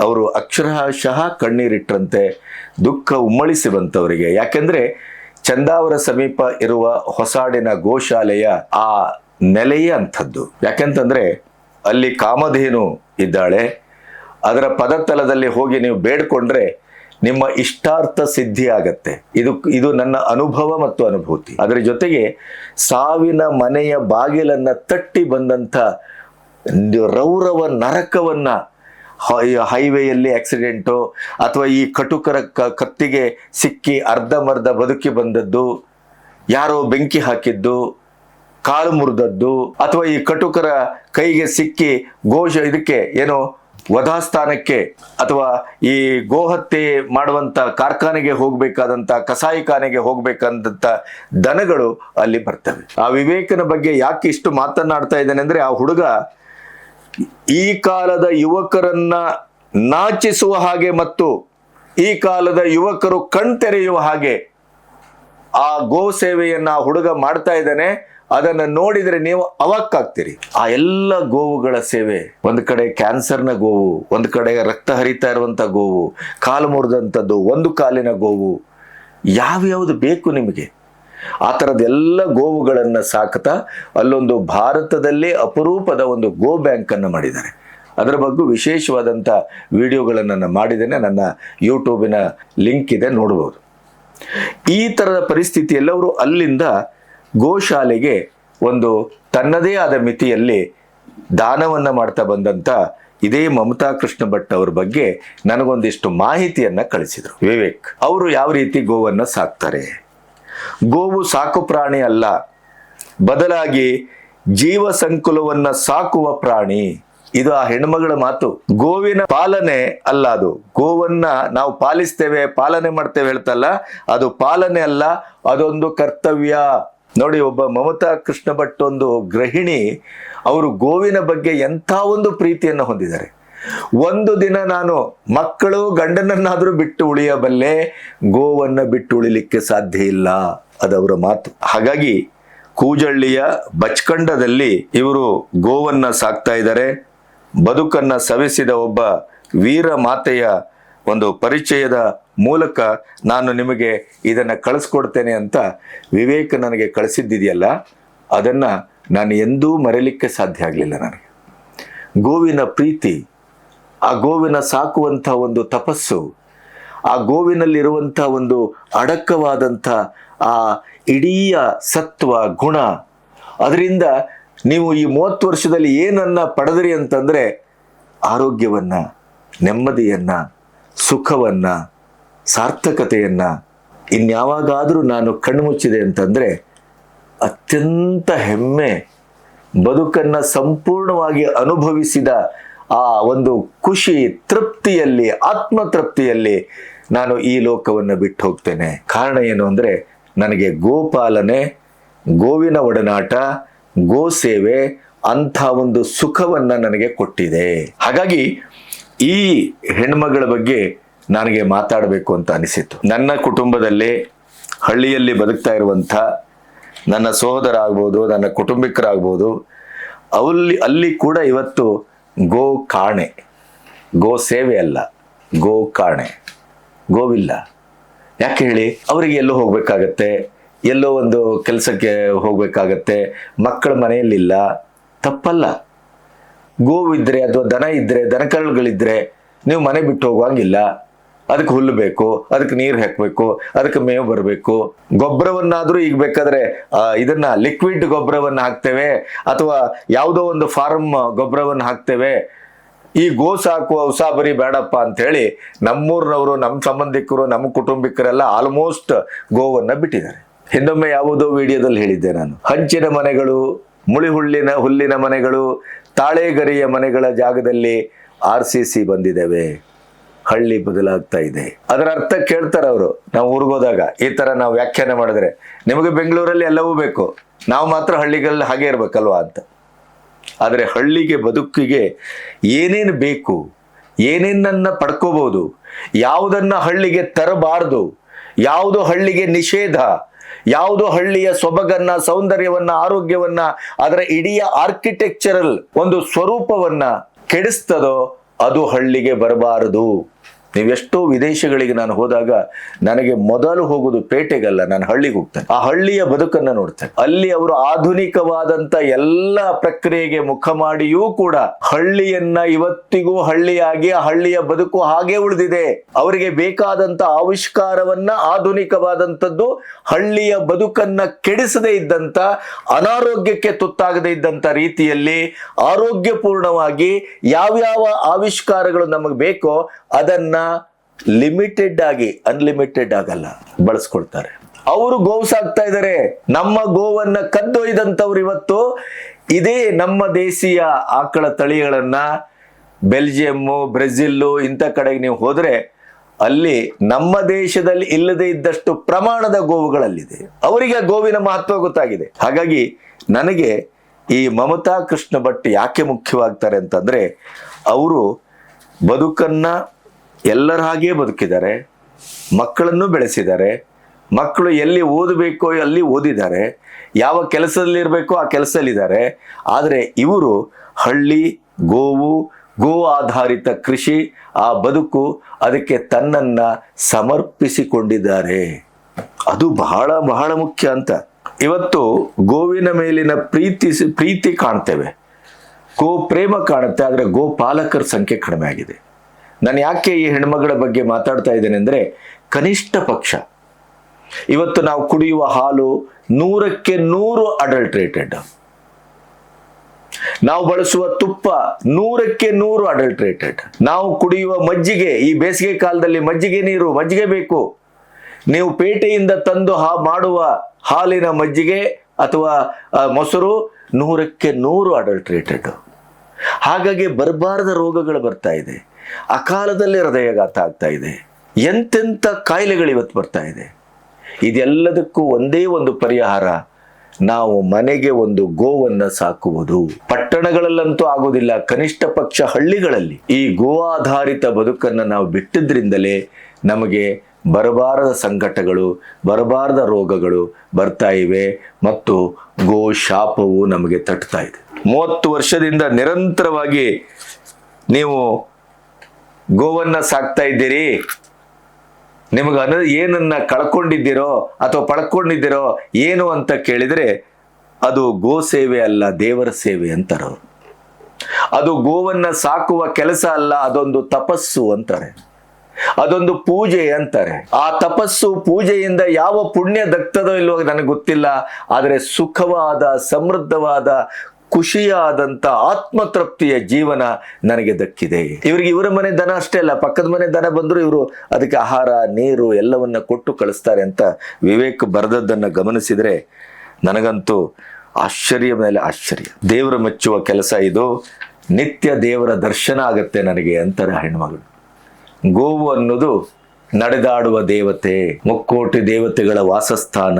ಅವರು ಅಕ್ಷರಶಃ ಕಣ್ಣೀರಿಟ್ರಂತೆ, ದುಃಖ ಉಮ್ಮಳಿಸಿ ಬಂತವರಿಗೆ. ಯಾಕೆಂದ್ರೆ ಚಂದಾವರ ಸಮೀಪ ಇರುವ ಹೊಸಾಡಿನ ಗೋಶಾಲೆಯ ಆ ನೆಲೆಯೇ ಅಂಥದ್ದು. ಯಾಕೆಂತಂದ್ರೆ ಅಲ್ಲಿ ಕಾಮಧೇನು ಇದ್ದಾಳೆ. ಅದರ ಪದತಲದಲ್ಲಿ ಹೋಗಿ ನೀವು ಬೇಡ್ಕೊಂಡ್ರೆ ನಿಮ್ಮ ಇಷ್ಟಾರ್ಥ ಸಿದ್ಧಿ ಆಗತ್ತೆ. ಇದು ನನ್ನ ಅನುಭವ ಮತ್ತು ಅನುಭೂತಿ. ಅದರ ಜೊತೆಗೆ ಸಾವಿನ ಮನೆಯ ಬಾಗಿಲನ್ನ ತಟ್ಟಿ ಬಂದಂಥ ರೌರವ ನರಕವನ್ನ, ಹೈವೇಯಲ್ಲಿ ಆಕ್ಸಿಡೆಂಟು ಅಥವಾ ಈ ಕಟುಕರ ಕತ್ತಿಗೆ ಸಿಕ್ಕಿ ಅರ್ಧಮರ್ಧ ಬದುಕಿ ಬಂದದ್ದು, ಯಾರೋ ಬೆಂಕಿ ಹಾಕಿದ್ದು, ಕಾಲು ಮುರಿದದ್ದು, ಅಥವಾ ಈ ಕಟುಕರ ಕೈಗೆ ಸಿಕ್ಕಿ ಇದಕ್ಕೆ ಏನೋ ವಧಾಸ್ಥಾನಕ್ಕೆ ಅಥವಾ ಈ ಗೋಹತ್ಯೆ ಮಾಡುವಂತ ಕಾರ್ಖಾನೆಗೆ ಹೋಗ್ಬೇಕಾದಂತ ಕಸಾಯಿಖಾನೆಗೆ ಹೋಗ್ಬೇಕಂತ ದನಗಳು ಅಲ್ಲಿ ಬರ್ತವೆ. ಆ ವಿವೇಕನ ಬಗ್ಗೆ ಯಾಕೆ ಇಷ್ಟು ಮಾತನಾಡ್ತಾ ಇದ್ದೇನೆ ಅಂದ್ರೆ, ಆ ಹುಡುಗ ಈ ಕಾಲದ ಯುವಕರನ್ನ ನಾಚಿಸುವ ಹಾಗೆ ಮತ್ತು ಈ ಕಾಲದ ಯುವಕರು ಕಣ್ತೆರೆಯುವ ಹಾಗೆ ಆ ಗೋ ಸೇವೆಯನ್ನ ಆ ಹುಡುಗ ಮಾಡ್ತಾ ಇದ್ದಾನೆ. ಅದನ್ನು ನೋಡಿದ್ರೆ ನೀವು ಅವಾಕ್ಕಾಗ್ತೀರಿ. ಆ ಎಲ್ಲ ಗೋವುಗಳ ಸೇವೆ, ಒಂದು ಕಡೆ ಕ್ಯಾನ್ಸರ್ನ ಗೋವು, ಒಂದು ಕಡೆ ರಕ್ತ ಹರಿತಾ ಇರುವಂತ ಗೋವು, ಕಾಲು ಮುರಿದಂಥದ್ದು, ಒಂದು ಕಾಲಿನ ಗೋವು, ಯಾವ್ಯಾವುದು ಬೇಕು ನಿಮಗೆ ಆ ಥರದ ಎಲ್ಲ ಗೋವುಗಳನ್ನ ಸಾಕ್ತಾ ಅಲ್ಲೊಂದು ಭಾರತದಲ್ಲೇ ಅಪರೂಪದ ಒಂದು ಗೋ ಬ್ಯಾಂಕ್ ಅನ್ನು ಮಾಡಿದ್ದಾರೆ. ಅದರ ಬಗ್ಗೆ ವಿಶೇಷವಾದಂಥ ವಿಡಿಯೋಗಳನ್ನು ನಾನು ಮಾಡಿದ್ದೇನೆ. ನನ್ನ ಯೂಟ್ಯೂಬಿನ ಲಿಂಕ್ ಇದೆ, ನೋಡ್ಬೋದು. ಈ ಥರದ ಪರಿಸ್ಥಿತಿಯಲ್ಲಿ ಅವರು ಅಲ್ಲಿಂದ ಗೋಶಾಲೆಗೆ ಒಂದು ತನ್ನದೇ ಆದ ಮಿತಿಯಲ್ಲಿ ದಾನವನ್ನ ಮಾಡ್ತಾ ಬಂದಂತ ಇದೇ ಮಮತಾ ಕೃಷ್ಣ ಭಟ್ ಅವ್ರ ಬಗ್ಗೆ ನನಗೊಂದಿಷ್ಟು ಮಾಹಿತಿಯನ್ನ ಕಳಿಸಿದ್ರು. ವಿವೇಕ್ ಅವರು ಯಾವ ರೀತಿ ಗೋವನ್ನ ಸಾಕ್ತಾರೆ. ಗೋವು ಸಾಕು ಪ್ರಾಣಿ ಅಲ್ಲ, ಬದಲಾಗಿ ಜೀವ ಸಂಕುಲವನ್ನ ಸಾಕುವ ಪ್ರಾಣಿ. ಇದು ಆ ಹೆಣ್ಮಗಳ ಮಾತು. ಗೋವಿನ ಪಾಲನೆ ಅಲ್ಲ ಅದು. ಗೋವನ್ನ ನಾವು ಪಾಲಿಸ್ತೇವೆ, ಪಾಲನೆ ಮಾಡ್ತೇವೆ ಹೇಳ್ತಲ್ಲ, ಅದು ಪಾಲನೆ ಅಲ್ಲ, ಅದೊಂದು ಕರ್ತವ್ಯ. ನೋಡಿ, ಒಬ್ಬ ಮಮತಾ ಕೃಷ್ಣ ಭಟ್ ಒಂದು ಗೃಹಿಣಿ, ಅವರು ಗೋವಿನ ಬಗ್ಗೆ ಎಂಥ ಒಂದು ಪ್ರೀತಿಯನ್ನು ಹೊಂದಿದ್ದಾರೆ. ಒಂದು ದಿನ ನಾನು ಮಕ್ಕಳು ಗಂಡನನ್ನಾದ್ರೂ ಬಿಟ್ಟು ಉಳಿಯಬಲ್ಲೆ, ಗೋವನ್ನ ಬಿಟ್ಟು ಉಳಿಲಿಕ್ಕೆ ಸಾಧ್ಯ ಇಲ್ಲ, ಅದವರ ಮಾತು. ಹಾಗಾಗಿ ಕೂಜಳ್ಳಿಯ ಬಚ್ಕಂಡದಲ್ಲಿ ಇವರು ಗೋವನ್ನ ಸಾಕ್ತಾ ಇದ್ದಾರೆ. ಬದುಕನ್ನ ಸವೆಸಿದ ಒಬ್ಬ ವೀರ ಮಾತೆಯ ಒಂದು ಪರಿಚಯದ ಮೂಲಕ ನಾನು ನಿಮಗೆ ಇದನ್ನು ಕಳಿಸ್ಕೊಡ್ತೇನೆ ಅಂತ ವಿವೇಕ್ ನನಗೆ ಕಳಿಸಿದ್ದಿದೆಯಲ್ಲ, ಅದನ್ನ ನಾನು ಎಂದೂ ಮರೆಯಲಿಕ್ಕೆ ಸಾಧ್ಯ ಆಗಲಿಲ್ಲ. ನನಗೆ ಗೋವಿನ ಪ್ರೀತಿ, ಆ ಗೋವಿನ ಸಾಕುವಂಥ ಒಂದು ತಪಸ್ಸು, ಆ ಗೋವಿನಲ್ಲಿರುವಂಥ ಒಂದು ಅಡಕವಾದಂಥ ಆ ಇಡೀ ಸತ್ವ ಗುಣ, ಅದರಿಂದ ನೀವು ಈ 30 ವರ್ಷದಲ್ಲಿ ಏನನ್ನ ಪಡೆದ್ರಿ ಅಂತಂದ್ರೆ ಆರೋಗ್ಯವನ್ನ, ನೆಮ್ಮದಿಯನ್ನ, ಸುಖವನ್ನ, ಸಾರ್ಥಕತೆಯನ್ನ. ಇನ್ಯಾವಾಗಾದರೂ ನಾನು ಕಣ್ಮುಚ್ಚಿದೆ ಅಂತಂದ್ರೆ ಅತ್ಯಂತ ಹೆಮ್ಮೆ, ಬದುಕನ್ನ ಸಂಪೂರ್ಣವಾಗಿ ಅನುಭವಿಸಿದ ಆ ಒಂದು ಖುಷಿ, ತೃಪ್ತಿಯಲ್ಲಿ, ಆತ್ಮತೃಪ್ತಿಯಲ್ಲಿ ನಾನು ಈ ಲೋಕವನ್ನು ಬಿಟ್ಟು ಹೋಗ್ತೇನೆ. ಕಾರಣ ಏನು ಅಂದ್ರೆ, ನನಗೆ ಗೋಪಾಲನೆ, ಗೋವಿನ ಒಡನಾಟ, ಗೋ ಸೇವೆ ಅಂಥ ಒಂದು ಸುಖವನ್ನ ನನಗೆ ಕೊಟ್ಟಿದೆ. ಹಾಗಾಗಿ ಈ ಹೆಣ್ಮಗಳ ಬಗ್ಗೆ ನನಗೆ ಮಾತಾಡಬೇಕು ಅಂತ ಅನಿಸಿತು. ನನ್ನ ಕುಟುಂಬದಲ್ಲಿ ಹಳ್ಳಿಯಲ್ಲಿ ಬದುಕ್ತಾ ಇರುವಂಥ ನನ್ನ ಸಹೋದರ ಆಗ್ಬೋದು, ನನ್ನ ಕುಟುಂಬಿಕರಾಗ್ಬೋದು, ಅಲ್ಲಿ ಕೂಡ ಇವತ್ತು ಗೋ ಕಾಣೆ, ಗೋ ಸೇವೆ ಅಲ್ಲ, ಗೋ ಕಾಣೆ, ಗೋವಿಲ್ಲ. ಯಾಕೆ ಹೇಳಿ? ಅವರಿಗೆ ಎಲ್ಲೋ ಹೋಗ್ಬೇಕಾಗತ್ತೆ, ಎಲ್ಲೋ ಒಂದು ಕೆಲಸಕ್ಕೆ ಹೋಗ್ಬೇಕಾಗತ್ತೆ, ಮಕ್ಕಳ ಮನೆಯಲ್ಲಿಲ್ಲ, ತಪ್ಪಲ್ಲ. ಗೋವಿದ್ರೆ ಅಥವಾ ದನ ಇದ್ರೆ, ದನಕರುಗಳಿದ್ರೆ ನೀವು ಮನೆ ಬಿಟ್ಟು ಹೋಗುವಂಗಿಲ್ಲ. ಅದಕ್ಕೆ ಹುಲ್ಲು ಬೇಕು, ಅದಕ್ಕೆ ನೀರು ಹಾಕಬೇಕು, ಅದಕ್ಕೆ ಮೇವು ಬರಬೇಕು. ಗೊಬ್ಬರವನ್ನಾದ್ರೂ ಈಗ ಬೇಕಾದ್ರೆ ಇದನ್ನ ಲಿಕ್ವಿಡ್ ಗೊಬ್ಬರವನ್ನು ಹಾಕ್ತೇವೆ ಅಥವಾ ಯಾವುದೋ ಒಂದು ಫಾರ್ಮ್ ಗೊಬ್ಬರವನ್ನು ಹಾಕ್ತೇವೆ. ಈ ಗೋ ಸಾಕುವ ಉಸಾಬರಿ ಬೇಡಪ್ಪ ಅಂತ ಹೇಳಿ ನಮ್ಮೂರಿನವರು, ನಮ್ಮ ಸಂಬಂಧಿಕರು, ನಮ್ಮ ಕುಟುಂಬಿಕರೆಲ್ಲ ಆಲ್ಮೋಸ್ಟ್ ಗೋವನ್ನ ಬಿಟ್ಟಿದ್ದಾರೆ. ಹಿಂದೊಮ್ಮೆ ಯಾವುದೋ ವಿಡಿಯೋದಲ್ಲಿ ಹೇಳಿದ್ದೆ ನಾನು, ಹಂಚಿನ ಮನೆಗಳು, ಹುಲ್ಲಿನ ಮನೆಗಳು, ತಾಳೆಗರಿಯ ಮನೆಗಳ ಜಾಗದಲ್ಲಿ RCC ಬಂದಿದ್ದೇವೆ, ಹಳ್ಳಿ ಬದಲಾಗ್ತಾ ಇದೆ. ಅದರ ಅರ್ಥ ಕೇಳ್ತಾರೆ ಅವರು. ನಾವು ಊರಿಗೋದಾಗ ಈ ತರ ನಾವು ವ್ಯಾಖ್ಯಾನ ಮಾಡಿದ್ರೆ, ನಿಮಗೆ ಬೆಂಗಳೂರಲ್ಲಿ ಎಲ್ಲವೂ ಬೇಕು, ನಾವು ಮಾತ್ರ ಹಳ್ಳಿಗಳಲ್ಲಿ ಹಾಗೆ ಇರ್ಬೇಕಲ್ವಾ ಅಂತ. ಆದರೆ ಹಳ್ಳಿಗೆ, ಬದುಕಿಗೆ ಏನೇನು ಬೇಕು, ಏನೇನನ್ನ ಪಡ್ಕೋಬಹುದು, ಯಾವುದನ್ನ ಹಳ್ಳಿಗೆ ತರಬಾರದು, ಯಾವುದು ಹಳ್ಳಿಗೆ ನಿಷೇಧ, ಯಾವುದು ಹಳ್ಳಿಯ ಸೊಬಗನ್ನ, ಸೌಂದರ್ಯವನ್ನ, ಆರೋಗ್ಯವನ್ನ, ಅದರ ಇಡೀ ಆರ್ಕಿಟೆಕ್ಚರಲ್ ಒಂದು ಸ್ವರೂಪವನ್ನ ಕೆಡಿಸ್ತದೋ ಅದು ಹಳ್ಳಿಗೆ ಬರಬಾರದು. ನೀವೆಷ್ಟೋ ವಿದೇಶಗಳಿಗೆ ನಾನು ಹೋದಾಗ ನನಗೆ ಮೊದಲು ಹೋಗುದು ಪೇಟೆಗಲ್ಲ, ನಾನು ಹಳ್ಳಿಗೆ ಹೋಗ್ತೇನೆ. ಆ ಹಳ್ಳಿಯ ಬದುಕನ್ನ ನೋಡ್ತೇನೆ. ಅಲ್ಲಿ ಅವರು ಆಧುನಿಕವಾದಂತ ಎಲ್ಲ ಪ್ರಕ್ರಿಯೆಗೆ ಮುಖ ಮಾಡಿಯೂ ಕೂಡ ಹಳ್ಳಿಯನ್ನ ಇವತ್ತಿಗೂ ಹಳ್ಳಿಯಾಗಿ ಆ ಹಳ್ಳಿಯ ಬದುಕು ಹಾಗೆ ಉಳಿದಿದೆ. ಅವರಿಗೆ ಬೇಕಾದಂತ ಆವಿಷ್ಕಾರವನ್ನ, ಆಧುನಿಕವಾದಂಥದ್ದು ಹಳ್ಳಿಯ ಬದುಕನ್ನ ಕೆಡಿಸದೇ ಇದ್ದಂತ, ಅನಾರೋಗ್ಯಕ್ಕೆ ತುತ್ತಾಗದೇ ಇದ್ದಂತ ರೀತಿಯಲ್ಲಿ ಆರೋಗ್ಯಪೂರ್ಣವಾಗಿ ಯಾವ್ಯಾವ ಆವಿಷ್ಕಾರಗಳು ನಮಗೆ ಬೇಕೋ ಅದನ್ನ ಲಿಮಿಟೆಡ್ ಆಗಿ, ಅನ್ಲಿಮಿಟೆಡ್ ಆಗಲ್ಲ, ಬಳಸ್ಕೊಳ್ತಾರೆ. ಅವರು ಗೋವು ಸಾಕ್ತಾ ಇದ್ದಾರೆ. ನಮ್ಮ ಗೋವನ್ನ ಕದ್ದೊಯ್ದಂಥವ್ರು ಇವತ್ತು ಇದೇ ನಮ್ಮ ದೇಶೀಯ ಆಕಳ ತಳಿಗಳನ್ನ ಬೆಲ್ಜಿಯಮ್ಮು, ಬ್ರೆಜಿಲ್ಲು ಇಂಥ ಕಡೆಗೆ ನೀವು ಹೋದ್ರೆ ಅಲ್ಲಿ ನಮ್ಮ ದೇಶದಲ್ಲಿ ಇಲ್ಲದೆ ಇದ್ದಷ್ಟು ಪ್ರಮಾಣದ ಗೋವುಗಳಲ್ಲಿದೆ. ಅವರಿಗೆ ಗೋವಿನ ಮಹತ್ವ ಗೊತ್ತಾಗಿದೆ. ಹಾಗಾಗಿ ನನಗೆ ಈ ಮಮತಾ ಕೃಷ್ಣ ಭಟ್ ಯಾಕೆ ಮುಖ್ಯವಾಗ್ತಾರೆ ಅಂತಂದ್ರೆ, ಅವರು ಬದುಕನ್ನ ಎಲ್ಲರ ಹಾಗೆ ಬದುಕಿದ್ದಾರೆ, ಮಕ್ಕಳನ್ನು ಬೆಳೆಸಿದ್ದಾರೆ, ಮಕ್ಕಳು ಎಲ್ಲಿ ಓದಬೇಕೋ ಅಲ್ಲಿ ಓದಿದ್ದಾರೆ, ಯಾವ ಕೆಲಸದಲ್ಲಿರಬೇಕೋ ಆ ಕೆಲಸದಲ್ಲಿದ್ದಾರೆ. ಆದರೆ ಇವರು ಹಳ್ಳಿ, ಗೋವು, ಗೋ ಆಧಾರಿತ ಕೃಷಿ, ಆ ಬದುಕು, ಅದಕ್ಕೆ ತನ್ನನ್ನ ಸಮರ್ಪಿಸಿಕೊಂಡಿದ್ದಾರೆ. ಅದು ಬಹಳ ಬಹಳ ಮುಖ್ಯ ಅಂತ. ಇವತ್ತು ಗೋವಿನ ಮೇಲಿನ ಪ್ರೀತಿ ಕಾಣ್ತೇವೆ, ಗೋ ಪ್ರೇಮ ಕಾಣುತ್ತೆ, ಆದರೆ ಗೋ ಪಾಲಕರ ಸಂಖ್ಯೆ ಕಡಿಮೆ ಆಗಿದೆ. ನಾನು ಯಾಕೆ ಈ ಹೆಣ್ಮಗಳ ಬಗ್ಗೆ ಮಾತಾಡ್ತಾ ಇದ್ದೇನೆ ಅಂದ್ರೆ, ಕನಿಷ್ಠ ಪಕ್ಷ ಇವತ್ತು ನಾವು ಕುಡಿಯುವ ಹಾಲು 100ಕ್ಕೆ 100 ಅಡಲ್ಟ್ರೇಟೆಡ್, ನಾವು ಬಳಸುವ ತುಪ್ಪ 100ಕ್ಕೆ 100 ಅಡಲ್ಟ್ರೇಟೆಡ್, ನಾವು ಕುಡಿಯುವ ಮಜ್ಜಿಗೆ, ಈ ಬೇಸಿಗೆ ಕಾಲದಲ್ಲಿ ಮಜ್ಜಿಗೆ ನೀರು, ಮಜ್ಜಿಗೆ ಬೇಕು, ನೀವು ಪೇಟೆಯಿಂದ ತಂದು ಮಾಡುವ ಹಾಲಿನ ಮಜ್ಜಿಗೆ ಅಥವಾ ಮೊಸರು 100ಕ್ಕೆ 100 ಅಡಲ್ಟ್ರೇಟೆಡ್. ಹಾಗಾಗಿ ಬರಬಾರದ ರೋಗಗಳು ಬರ್ತಾ ಇದೆ, ಅಕಾಲದಲ್ಲಿ ಹೃದಯಾಘಾತ ಆಗ್ತಾ ಇದೆ, ಎಂತೆಂಥ ಕಾಯಿಲೆಗಳು ಇವತ್ತು ಬರ್ತಾ ಇದೆ. ಇದೆಲ್ಲದಕ್ಕೂ ಒಂದೇ ಒಂದು ಪರಿಹಾರ, ನಾವು ಮನೆಗೆ ಒಂದು ಗೋವನ್ನ ಸಾಕುವುದು. ಪಟ್ಟಣಗಳಲ್ಲಂತೂ ಆಗೋದಿಲ್ಲ, ಕನಿಷ್ಠ ಪಕ್ಷ ಹಳ್ಳಿಗಳಲ್ಲಿ ಈ ಗೋ ಆಧಾರಿತ ಬದುಕನ್ನು ನಾವು ಬಿಟ್ಟಿದ್ರಿಂದಲೇ ನಮಗೆ ಬರಬಾರದ ಸಂಕಟಗಳು, ಬರಬಾರದ ರೋಗಗಳು ಬರ್ತಾ ಇವೆ ಮತ್ತು ಗೋ ಶಾಪವು ನಮಗೆ ತಟ್ತಾ ಇದೆ. 30 ವರ್ಷದಿಂದ ನಿರಂತರವಾಗಿ ನೀವು ಗೋವನ್ನ ಸಾಕ್ತಾ ಇದ್ದೀರಿ, ನಿಮಗೆ ಏನನ್ನ ಕಳ್ಕೊಂಡಿದ್ದೀರೋ ಅಥವಾ ಪಡ್ಕೊಂಡಿದ್ದೀರೋ ಏನು ಅಂತ ಕೇಳಿದರೆ, ಅದು ಗೋ ಸೇವೆ ಅಲ್ಲ, ದೇವರ ಸೇವೆ ಅಂತಾರೆ. ಅದು ಗೋವನ್ನ ಸಾಕುವ ಕೆಲಸ ಅಲ್ಲ, ಅದೊಂದು ತಪಸ್ಸು ಅಂತಾರೆ, ಅದೊಂದು ಪೂಜೆ ಅಂತಾರೆ. ಆ ತಪಸ್ಸು ಪೂಜೆಯಿಂದ ಯಾವ ಪುಣ್ಯ ದಕ್ತದೋ ಇಲ್ವೋ ನನಗೆ ಗೊತ್ತಿಲ್ಲ, ಆದರೆ ಸುಖವಾದ, ಸಮೃದ್ಧವಾದ, ಖುಷಿಯಾದಂತ ಆತ್ಮತೃಪ್ತಿಯ ಜೀವನ ನನಗೆ ದಕ್ಕಿದೆ. ಇವರಿಗೆ ಇವರ ಮನೆ ದನ ಅಷ್ಟೇ ಅಲ್ಲ, ಪಕ್ಕದ ಮನೆ ದನ ಬಂದ್ರು ಇವರು ಅದಕ್ಕೆ ಆಹಾರ, ನೀರು ಎಲ್ಲವನ್ನ ಕೊಟ್ಟು ಕಳಿಸ್ತಾರೆ ಅಂತ ವಿವೇಕ್ ಬರೆದದ್ದನ್ನ ಗಮನಿಸಿದ್ರೆ ನನಗಂತೂ ಆಶ್ಚರ್ಯ ಮೇಲೆ ಆಶ್ಚರ್ಯ. ದೇವರ ಮೆಚ್ಚುವ ಕೆಲಸ ಇದು, ನಿತ್ಯ ದೇವರ ದರ್ಶನ ಆಗತ್ತೆ ನನಗೆ ಅಂತಾರೆ ಹೆಣ್ಮಗಳು. ಗೋವು ಅನ್ನೋದು ನಡೆದಾಡುವ ದೇವತೆ, ಮುಕ್ಕೋಟಿ ದೇವತೆಗಳ ವಾಸಸ್ಥಾನ.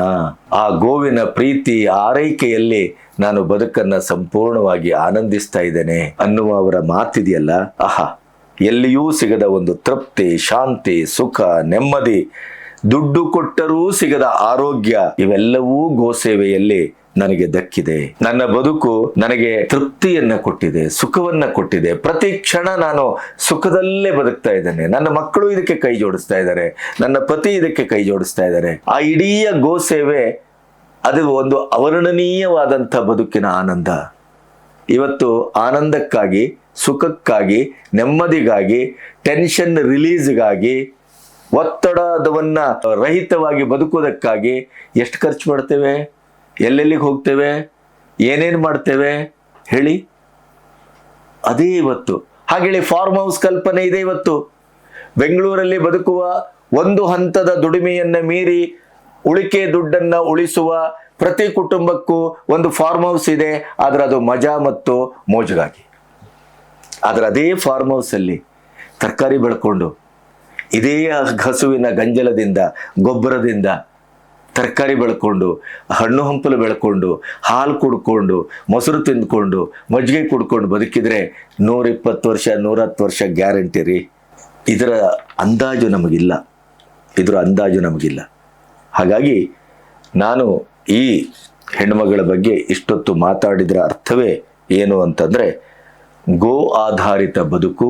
ಆ ಗೋವಿನ ಪ್ರೀತಿ, ಆರೈಕೆಯಲ್ಲಿ ನಾನು ಬದುಕನ್ನ ಸಂಪೂರ್ಣವಾಗಿ ಆನಂದಿಸ್ತಾ ಇದ್ದೇನೆ ಅನ್ನುವ ಅವರ ಮಾತಿದೆಯಲ್ಲ, ಆಹಾ, ಎಲ್ಲಿಯೂ ಸಿಗದ ಒಂದು ತೃಪ್ತಿ, ಶಾಂತಿ, ಸುಖ, ನೆಮ್ಮದಿ, ದುಡ್ಡು ಕೊಟ್ಟರೂ ಸಿಗದ ಆರೋಗ್ಯ, ಇವೆಲ್ಲವೂ ಗೋಸೇವೆಯಲ್ಲಿ ನನಗೆ ದಕ್ಕಿದೆ. ನನ್ನ ಬದುಕು ನನಗೆ ತೃಪ್ತಿಯನ್ನ ಕೊಟ್ಟಿದೆ, ಸುಖವನ್ನ ಕೊಟ್ಟಿದೆ. ಪ್ರತಿ ಕ್ಷಣ ನಾನು ಸುಖದಲ್ಲೇ ಬದುಕ್ತಾ ಇದ್ದೇನೆ. ನನ್ನ ಮಕ್ಕಳು ಇದಕ್ಕೆ ಕೈ ಜೋಡಿಸ್ತಾ ಇದ್ದಾರೆ, ನನ್ನ ಪತಿ ಇದಕ್ಕೆ ಕೈ ಜೋಡಿಸ್ತಾ ಇದ್ದಾರೆ. ಆ ಇಡೀ ಗೋ ಸೇವೆ ಅದು ಒಂದು ಅವರ್ಣನೀಯವಾದಂಥ ಬದುಕಿನ ಆನಂದ. ಇವತ್ತು ಆನಂದಕ್ಕಾಗಿ, ಸುಖಕ್ಕಾಗಿ, ನೆಮ್ಮದಿಗಾಗಿ, ಟೆನ್ಷನ್ ರಿಲೀಸ್ಗಾಗಿ, ಒತ್ತಡದವನ್ನ ರಹಿತವಾಗಿ ಬದುಕೋದಕ್ಕಾಗಿ ಎಷ್ಟು ಖರ್ಚು ಮಾಡ್ತೇವೆ, ಎಲ್ಲೆಲ್ಲಿಗೆ ಹೋಗ್ತೇವೆ, ಏನೇನು ಮಾಡ್ತೇವೆ ಹೇಳಿ. ಅದೇ ಇವತ್ತು ಹಾಗೇಳಿ ಫಾರ್ಮ್ ಹೌಸ್ ಕಲ್ಪನೆ ಇದೆ. ಇವತ್ತು ಬೆಂಗಳೂರಲ್ಲಿ ಬದುಕುವ ಒಂದು ಹಂತದ ದುಡಿಮೆಯನ್ನ ಮೀರಿ ಉಳಿಕೆ ದುಡ್ಡನ್ನ ಉಳಿಸುವ ಪ್ರತಿ ಕುಟುಂಬಕ್ಕೂ ಒಂದು ಫಾರ್ಮ್ ಹೌಸ್ ಇದೆ. ಆದ್ರೆ ಅದು ಮಜಾ ಮತ್ತು ಮೋಜಿಗಾಗಿ. ಆದ್ರೆ ಅದೇ ಫಾರ್ಮ್ ಹೌಸ್ ಅಲ್ಲಿ ತರಕಾರಿ ಬೆಳ್ಕೊಂಡು, ಇದೇ ಹಸುವಿನ ಗಂಜಲದಿಂದ, ಗೊಬ್ಬರದಿಂದ ತರಕಾರಿ ಬೆಳ್ಕೊಂಡು, ಹಣ್ಣು ಹಂಪಲು ಬೆಳ್ಕೊಂಡು, ಹಾಲು ಕುಡ್ಕೊಂಡು, ಮೊಸರು ತಿಂದ್ಕೊಂಡು, ಮಜ್ಜಿಗೆ ಕುಡ್ಕೊಂಡು ಬದುಕಿದ್ರೆ 120 ವರ್ಷ 110 ವರ್ಷ ಗ್ಯಾರಂಟಿ ರೀ. ಇದರ ಅಂದಾಜು ನಮಗಿಲ್ಲ, ಹಾಗಾಗಿ ನಾನು ಈ ಹೆಣ್ಮಗಳ ಬಗ್ಗೆ ಇಷ್ಟೊತ್ತು ಮಾತಾಡಿದ್ರ ಅರ್ಥವೇ ಏನು ಅಂತಂದ್ರೆ, ಗೋ ಆಧಾರಿತ ಬದುಕು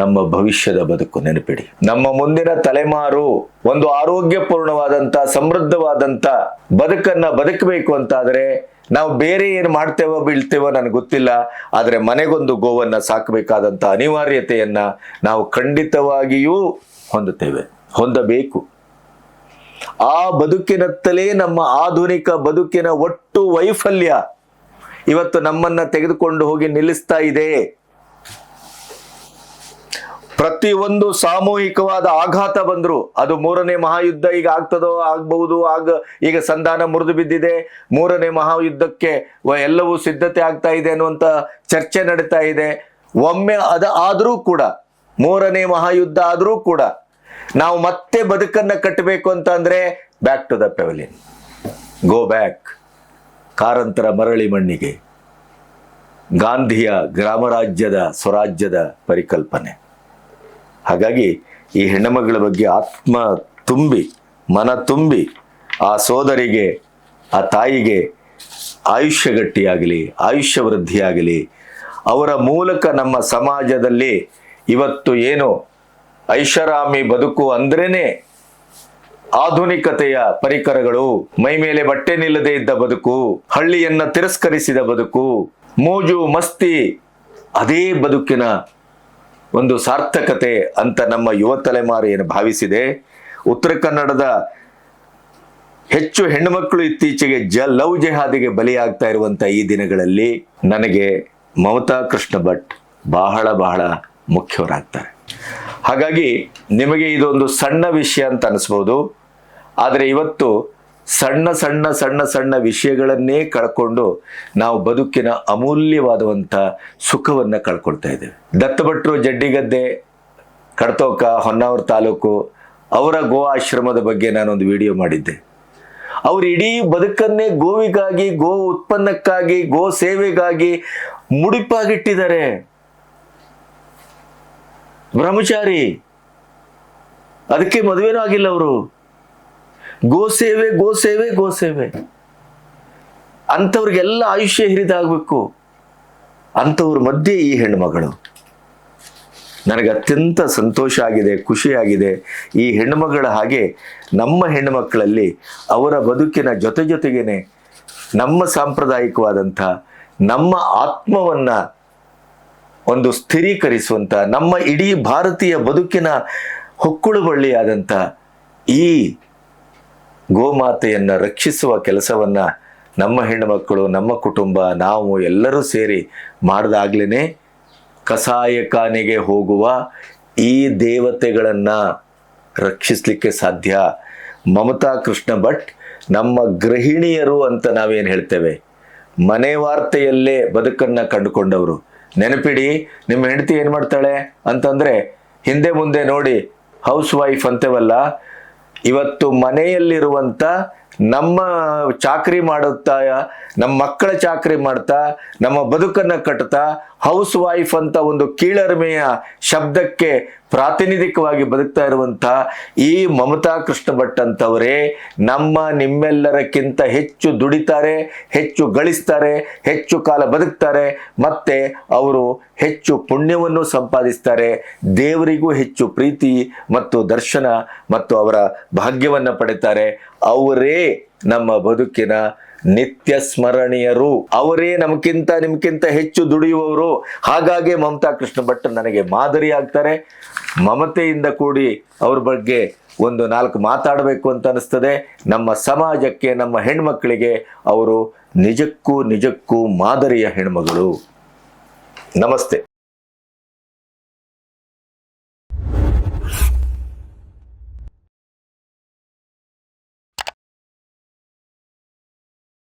ನಮ್ಮ ಭವಿಷ್ಯದ ಬದುಕು. ನೆನಪಿಡಿ, ನಮ್ಮ ಮುಂದಿನ ತಲೆಮಾರು ಒಂದು ಆರೋಗ್ಯಪೂರ್ಣವಾದಂತ ಸಮೃದ್ಧವಾದಂತ ಬದುಕನ್ನ ಬದುಕಬೇಕು ಅಂತಾದ್ರೆ ನಾವು ಬೇರೆ ಏನು ಮಾಡ್ತೇವೋ ಬೀಳ್ತೇವೋ ನನಗೆ ಗೊತ್ತಿಲ್ಲ, ಆದರೆ ಮನೆಗೊಂದು ಗೋವನ್ನ ಸಾಕಬೇಕಾದಂತ ಅನಿವಾರ್ಯತೆಯನ್ನ ನಾವು ಖಂಡಿತವಾಗಿಯೂ ಹೊಂದಬೇಕು. ಆ ಬದುಕಿನತ್ತಲೇ ನಮ್ಮ ಆಧುನಿಕ ಬದುಕಿನ ಒಟ್ಟು ವೈಫಲ್ಯ ಇವತ್ತು ನಮ್ಮನ್ನ ತೆಗೆದುಕೊಂಡು ಹೋಗಿ ನಿಲ್ಲಿಸ್ತಾ ಇದೆ. ಪ್ರತಿಯೊಂದು ಸಾಮೂಹಿಕವಾದ ಆಘಾತ ಬಂದ್ರು, ಅದು 3ನೇ ಮಹಾಯುದ್ಧ ಈಗ ಆಗ್ತದೋ ಆಗಬಹುದು, ಈಗ ಸಂಧಾನ ಮುರಿದು ಬಿದ್ದಿದೆ, 3ನೇ ಮಹಾಯುದ್ಧಕ್ಕೆ ಎಲ್ಲವೂ ಸಿದ್ಧತೆ ಆಗ್ತಾ ಇದೆ ಅನ್ನುವಂತ ಚರ್ಚೆ ನಡೀತಾ ಇದೆ. ಒಮ್ಮೆ ಆದ್ರೂ ಕೂಡ 3ನೇ ಮಹಾಯುದ್ಧ ಆದ್ರೂ ಕೂಡ ನಾವು ಮತ್ತೆ ಬದುಕನ್ನ ಕಟ್ಟಬೇಕು ಅಂತ ಅಂದ್ರೆ back to the pavilion, go back, ಕಾರಂತರ ಮರಳಿ ಮಣ್ಣಿಗೆ, ಗಾಂಧಿಯ ಗ್ರಾಮರಾಜ್ಯದ ಸ್ವರಾಜ್ಯದ ಪರಿಕಲ್ಪನೆ. ಹಾಗಾಗಿ ಈ ಹೆಣ್ಣುಮಗಳ ಬಗ್ಗೆ ಆತ್ಮ ತುಂಬಿ ಮನ ತುಂಬಿ ಆ ಸೋದರಿಗೆ ಆ ತಾಯಿಗೆ ಆಯುಷ್ಯ ಗಟ್ಟಿಯಾಗಲಿ, ಆಯುಷ್ಯ ವೃದ್ಧಿಯಾಗಲಿ. ಅವರ ಮೂಲಕ ನಮ್ಮ ಸಮಾಜದಲ್ಲಿ ಇವತ್ತು ಏನು ಐಷಾರಾಮಿ ಬದುಕು ಅಂದ್ರೇನೆ ಆಧುನಿಕತೆಯ ಪರಿಕರಗಳು, ಮೈ ಮೇಲೆ ಬಟ್ಟೆ ನಿಲ್ಲದೆ ಇದ್ದ ಬದುಕು, ಹಳ್ಳಿಯನ್ನ ತಿರಸ್ಕರಿಸಿದ ಬದುಕು, ಮೋಜು ಮಸ್ತಿ, ಅದೇ ಬದುಕಿನ ಒಂದು ಸಾರ್ಥಕತೆ ಅಂತ ನಮ್ಮ ಯುವ ತಲೆಮಾರು ಏನು ಭಾವಿಸಿದೆ. ಉತ್ತರ ಕನ್ನಡದ ಹೆಚ್ಚು ಹೆಣ್ಣುಮಕ್ಕಳು ಇತ್ತೀಚೆಗೆ ಲವ್ ಜೆಹಾದಿಗೆ ಬಲಿಯಾಗ್ತಾ ಇರುವಂತ ಈ ದಿನಗಳಲ್ಲಿ ನನಗೆ ಮಮತಾ ಕೃಷ್ಣ ಭಟ್ ಬಹಳ ಬಹಳ ಮುಖ್ಯವರಾಗ್ತಾರೆ. ಹಾಗಾಗಿ ನಿಮಗೆ ಇದೊಂದು ಸಣ್ಣ ವಿಷಯ ಅಂತ ಅನಿಸ್ಬೋದು, ಆದರೆ ಇವತ್ತು ಸಣ್ಣ ಸಣ್ಣ ಸಣ್ಣ ಸಣ್ಣ ವಿಷಯಗಳನ್ನೇ ಕಳ್ಕೊಂಡು ನಾವು ಬದುಕಿನ ಅಮೂಲ್ಯವಾದಂಥ ಸುಖವನ್ನು ಕಳ್ಕೊಳ್ತಾ ಇದ್ದೇವೆ. ದತ್ತಭಟ್ರು ಜಡ್ಡಿಗದ್ದೆ, ಕಡತೋಕ, ಹೊನ್ನಾವರ ತಾಲೂಕು ಅವರ ಗೋ ಆಶ್ರಮದ ಬಗ್ಗೆ ನಾನೊಂದು ವಿಡಿಯೋ ಮಾಡಿದ್ದೆ. ಅವರು ಇಡೀ ಬದುಕನ್ನೇ ಗೋವಿಗಾಗಿ, ಗೋ ಉತ್ಪನ್ನಕ್ಕಾಗಿ, ಗೋ ಸೇವೆಗಾಗಿ ಮುಡಿಪಾಗಿಟ್ಟಿದ್ದಾರೆ. ಬ್ರಹ್ಮಚಾರಿ, ಅದಕ್ಕೆ ಮದುವೆನೂ ಆಗಿಲ್ಲ ಅವರು. ಗೋಸೇವೆ ಗೋಸೇವೆ ಗೋಸೇವೆ ಅಂಥವ್ರಿಗೆಲ್ಲ ಆಯುಷ್ಯ ಹಿರಿದಾಗಬೇಕು. ಅಂಥವ್ರ ಮಧ್ಯೆ ಈ ಹೆಣ್ಣುಮಗಳು, ನನಗೆ ಅತ್ಯಂತ ಸಂತೋಷ ಆಗಿದೆ, ಖುಷಿಯಾಗಿದೆ. ಈ ಹೆಣ್ಣುಮಗಳ ಹಾಗೆ ನಮ್ಮ ಹೆಣ್ಣುಮಕ್ಕಳಲ್ಲಿ ಅವರ ಬದುಕಿನ ಜೊತೆಗೇನೆ ನಮ್ಮ ಸಾಂಪ್ರದಾಯಿಕವಾದಂಥ ನಮ್ಮ ಆತ್ಮವನ್ನ ಒಂದು ಸ್ಥಿರೀಕರಿಸುವಂಥ, ನಮ್ಮ ಇಡೀ ಭಾರತೀಯ ಬದುಕಿನ ಹೊಕ್ಕುಳು ಬಳ್ಳಿಯಾದಂಥ ಈ ಗೋಮಾತೆಯನ್ನ ರಕ್ಷಿಸುವ ಕೆಲಸವನ್ನ ನಮ್ಮ ಹೆಣ್ಣುಮಕ್ಕಳು, ನಮ್ಮ ಕುಟುಂಬ, ನಾವು ಎಲ್ಲರೂ ಸೇರಿ ಮಾಡಿದಾಗ್ಲೇ ಕಸಾಯಖಾನೆಗೆ ಹೋಗುವ ಈ ದೇವತೆಗಳನ್ನ ರಕ್ಷಿಸಲಿಕ್ಕೆ ಸಾಧ್ಯ. ಮಮತಾ ಕೃಷ್ಣ ಭಟ್ ನಮ್ಮ ಗೃಹಿಣಿಯರು ಅಂತ ನಾವೇನು ಹೇಳ್ತೇವೆ, ಮನೆ ವಾರ್ತೆಯಲ್ಲೇ ಬದುಕನ್ನ ಕಂಡುಕೊಂಡವರು. ನೆನಪಿಡಿ, ನಿಮ್ಮ ಹೆಂಡತಿ ಏನು ಮಾಡ್ತಾಳೆ ಅಂತಂದ್ರೆ ಹಿಂದೆ ಮುಂದೆ ನೋಡಿ ಹೌಸ್ ವೈಫ್ ಅಂತೇವಲ್ಲ, ಇವತ್ತು ಮನೆಯಲ್ಲಿರುವಂತ ನಮ್ಮ ಚಾಕರಿ ಮಾಡುತ್ತಾ, ನಮ್ಮ ಮಕ್ಕಳ ಚಾಕರಿ ಮಾಡ್ತಾ, ನಮ್ಮ ಬದುಕನ್ನ ಕಟ್ತಾ ಹೌಸ್ ವೈಫ್ ಅಂತ ಒಂದು ಕೀಳರಿಮೆಯ ಶಬ್ದಕ್ಕೆ ಪ್ರಾತಿನಿಧಿಕವಾಗಿ ಬದುಕ್ತಾ ಇರುವಂತ ಈ ಮಮತಾ ಕೃಷ್ಣ ಭಟ್ ಅಂತವರೇ ನಿಮ್ಮೆಲ್ಲರಕ್ಕಿಂತ ಹೆಚ್ಚು ದುಡಿತಾರೆ, ಹೆಚ್ಚು ಗಳಿಸ್ತಾರೆ, ಹೆಚ್ಚು ಕಾಲ ಬದುಕ್ತಾರೆ, ಮತ್ತೆ ಅವರು ಹೆಚ್ಚು ಪುಣ್ಯವನ್ನು ಸಂಪಾದಿಸ್ತಾರೆ. ದೇವರಿಗೂ ಹೆಚ್ಚು ಪ್ರೀತಿ ಮತ್ತು ದರ್ಶನ ಮತ್ತು ಅವರ ಭಾಗ್ಯವನ್ನ ಪಡೆತಾರೆ. ಅವರೇ ನಮ್ಮ ಬದುಕಿನ ನಿತ್ಯ ಸ್ಮರಣೀಯರು, ಅವರೇ ನಿಮ್ಗಿಂತ ಹೆಚ್ಚು ದುಡಿಯುವವರು. ಹಾಗಾಗಿ ಮಮತಾ ಕೃಷ್ಣ ಭಟ್ ನನಗೆ ಮಾದರಿ ಆಗ್ತಾರೆ. ಮಮತೆಯಿಂದ ಕೂಡಿ ಅವ್ರ ಬಗ್ಗೆ ಒಂದು 4 ಮಾತಾಡಬೇಕು ಅಂತ ಅನಿಸ್ತದೆ. ನಮ್ಮ ಸಮಾಜಕ್ಕೆ, ನಮ್ಮ ಹೆಣ್ಮಕ್ಕಳಿಗೆ ಅವರು ನಿಜಕ್ಕೂ ಮಾದರಿಯ ಹೆಣ್ಮಗಳು. ನಮಸ್ತೆ.